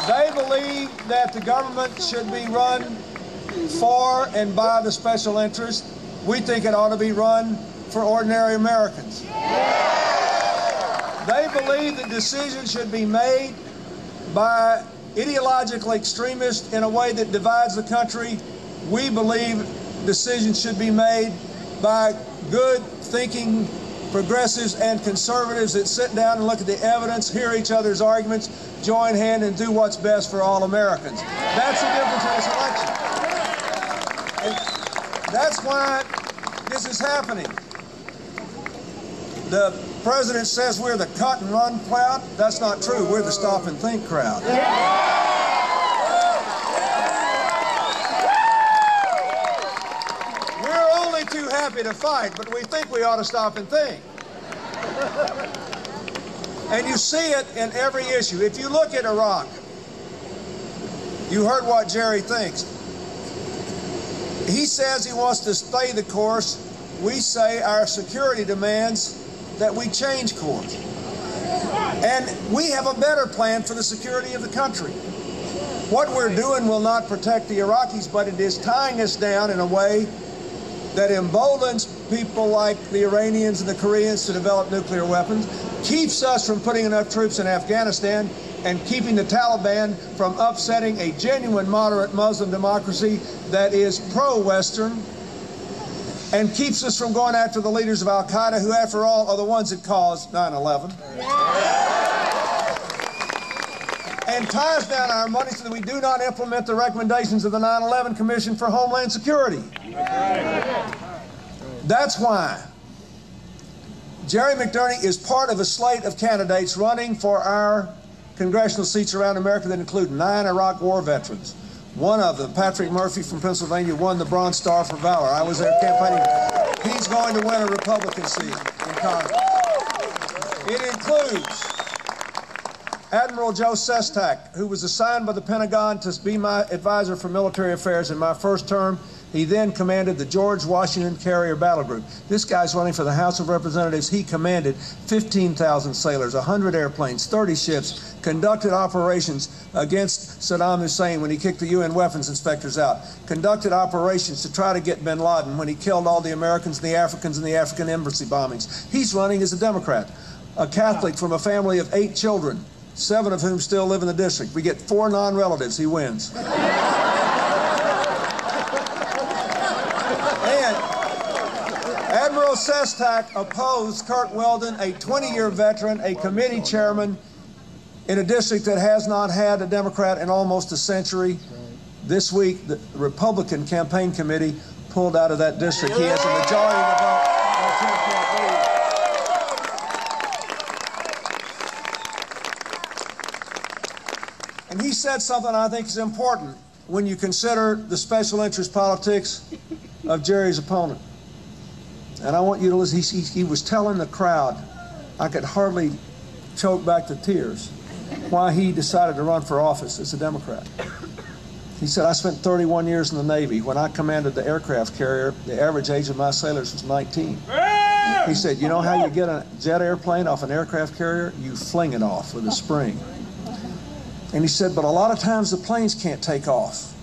They believe that the government should be run for and by the special interest. We think it ought to be run for ordinary Americans. They believe that decisions should be made by ideological extremists in a way that divides the country. We believe decisions should be made by good thinking progressives and conservatives that sit down and look at the evidence, hear each other's arguments, join hand and do what's best for all Americans. That's the difference in this election. And that's why this is happening. The president says we're the cut and run crowd. That's not true. We're the stop and think crowd. We're only too happy to fight, but we think we ought to stop and think. And you see it in every issue. If you look at Iraq, you heard what Jerry thinks. He says he wants to stay the course. We say our security demands that we change course. And we have a better plan for the security of the country. What we're doing will not protect the Iraqis, but it is tying us down in a way that emboldens people like the Iranians and the Koreans to develop nuclear weapons, keeps us from putting enough troops in Afghanistan, and keeping the Taliban from upsetting a genuine moderate Muslim democracy that is pro-Western, and keeps us from going after the leaders of Al-Qaeda, who, after all, are the ones that caused 9/11. And ties down our money so that we do not implement the recommendations of the 9/11 Commission for Homeland Security. That's why Jerry McNerney is part of a slate of candidates running for our congressional seats around America that include 9 Iraq War veterans. One of them, Patrick Murphy from Pennsylvania, won the Bronze Star for Valor. I was there campaigning. He's going to win a Republican seat in Congress. It includes Admiral Joe Sestak, who was assigned by the Pentagon to be my advisor for military affairs in my first term. He then commanded the George Washington Carrier Battle Group. This guy's running for the House of Representatives. He commanded 15,000 sailors, 100 airplanes, 30 ships, conducted operations against Saddam Hussein when he kicked the UN weapons inspectors out, conducted operations to try to get bin Laden when he killed all the Americans and the Africans in the African embassy bombings. He's running as a Democrat, a Catholic from a family of 8 children, 7 of whom still live in the district. We get 4 non-relatives, he wins. Admiral Sestak opposed Kurt Weldon, a 20-year veteran, a committee chairman in a district that has not had a Democrat in almost a century. This week, the Republican campaign committee pulled out of that district. He has a majority of the vote. And he said something I think is important when you consider the special interest politics of Jerry's opponent. And I want you to listen. He was telling the crowd, I could hardly choke back the tears, why he decided to run for office as a Democrat. He said, I spent 31 years in the Navy. When I commanded the aircraft carrier, the average age of my sailors was 19. He said, you know how you get a jet airplane off an aircraft carrier? You fling it off with a spring. And he said, but a lot of times the planes can't take off.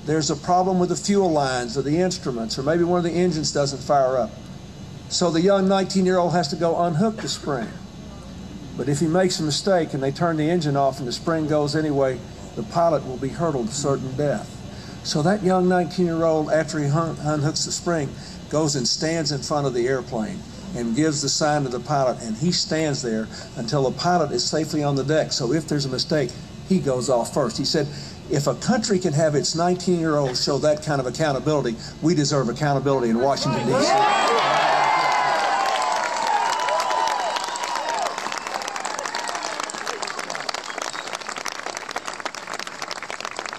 There's a problem with the fuel lines or the instruments, or maybe one of the engines doesn't fire up. So the young 19-year-old has to go unhook the spring. But if he makes a mistake and they turn the engine off and the spring goes anyway, the pilot will be hurtled to certain death. So that young 19-year-old, after he unhooks the spring, goes and stands in front of the airplane and gives the sign to the pilot, and he stands there until the pilot is safely on the deck. So if there's a mistake, he goes off first. He said, if a country can have its 19-year-olds show that kind of accountability, we deserve accountability in Washington, D.C.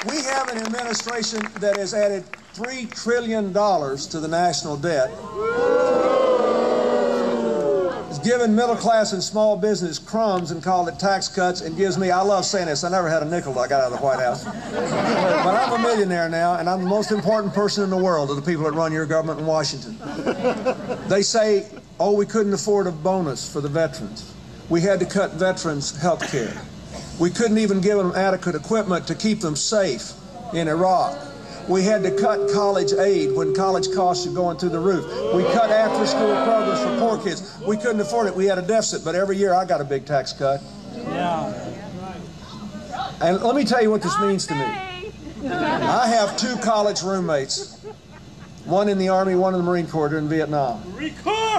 We have an administration that has added $3 trillion to the national debt. It's given middle class and small business crumbs and called it tax cuts, and gives me, I love saying this, I never had a nickel till I got out of the White House. But I'm a millionaire now, and I'm the most important person in the world to the people that run your government in Washington. They say, oh, we couldn't afford a bonus for the veterans. We had to cut veterans' health care. We couldn't even give them adequate equipment to keep them safe in Iraq. We had to cut college aid when college costs were going through the roof. We cut after-school programs for poor kids. We couldn't afford it. We had a deficit, but every year I got a big tax cut. Yeah. And let me tell you what this means to me. I have 2 college roommates, one in the Army, one in the Marine Corps during Vietnam.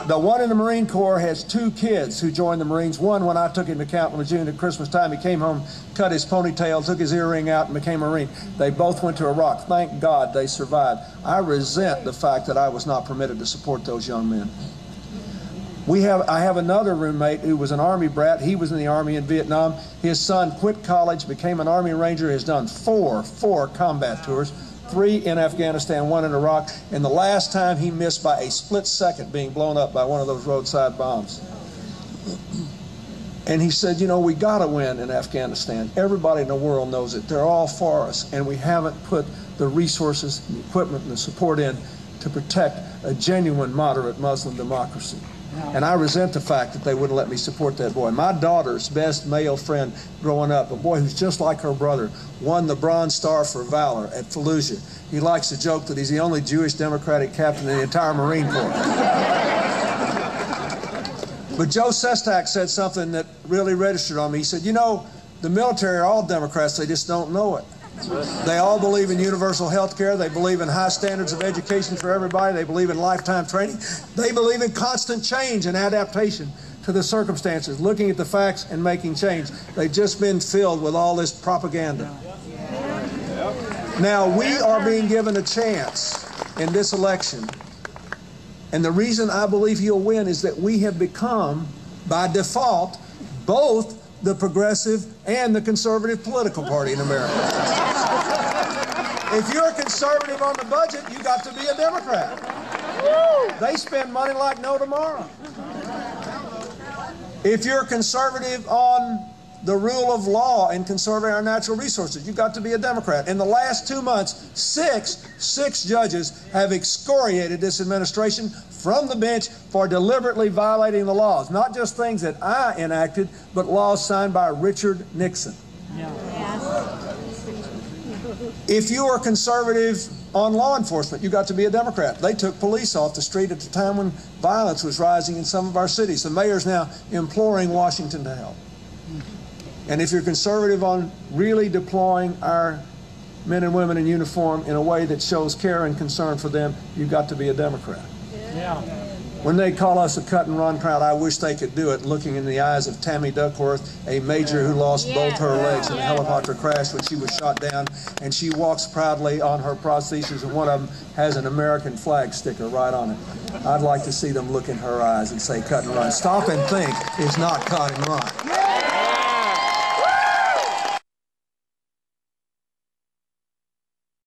The one in the Marine Corps has 2 kids who joined the Marines. One, when I took him to Camp Lejeune at Christmas time, he came home, cut his ponytail, took his earring out, and became a Marine. They both went to Iraq. Thank God they survived. I resent the fact that I was not permitted to support those young men. I have another roommate who was an Army brat. He was in the Army in Vietnam. His son quit college, became an Army Ranger, has done four combat tours. 3 in Afghanistan, 1 in Iraq, and the last time he missed by a split second being blown up by one of those roadside bombs. And he said, you know, we got to win in Afghanistan. Everybody in the world knows it. They're all for us, and we haven't put the resources, the equipment, and the support in to protect a genuine moderate Muslim democracy. And I resent the fact that they wouldn't let me support that boy. My daughter's best male friend growing up, a boy who's just like her brother, won the Bronze Star for Valor at Fallujah. He likes to joke that he's the only Jewish Democratic captain in the entire Marine Corps. But Joe Sestak said something that really registered on me. He said, you know, the military are all Democrats, they just don't know it. They all believe in universal health care. They believe in high standards of education for everybody. They believe in lifetime training. They believe in constant change and adaptation to the circumstances, looking at the facts and making change. They've just been filled with all this propaganda. Now, we are being given a chance in this election. And the reason I believe he'll win is that we have become, by default, both the progressive and the conservative political party in America. If you're a conservative on the budget, you got to be a Democrat. They spend money like no tomorrow. If you're a conservative on the rule of law and conserving our natural resources, you've got to be a Democrat. In the last 2 months, six judges have excoriated this administration from the bench for deliberately violating the laws. Not just things that I enacted, but laws signed by Richard Nixon. Yeah. If you are conservative on law enforcement, you got to be a Democrat. They took police off the street at the time when violence was rising in some of our cities. The mayor's now imploring Washington to help. And if you're conservative on really deploying our men and women in uniform in a way that shows care and concern for them, you've got to be a Democrat. Yeah. When they call us a cut-and-run crowd, I wish they could do it looking in the eyes of Tammy Duckworth, a major who lost both her legs in a helicopter crash when she was shot down, and she walks proudly on her prosthesis, and one of them has an American flag sticker right on it. I'd like to see them look in her eyes and say cut and run. Stop and think is not cut and run.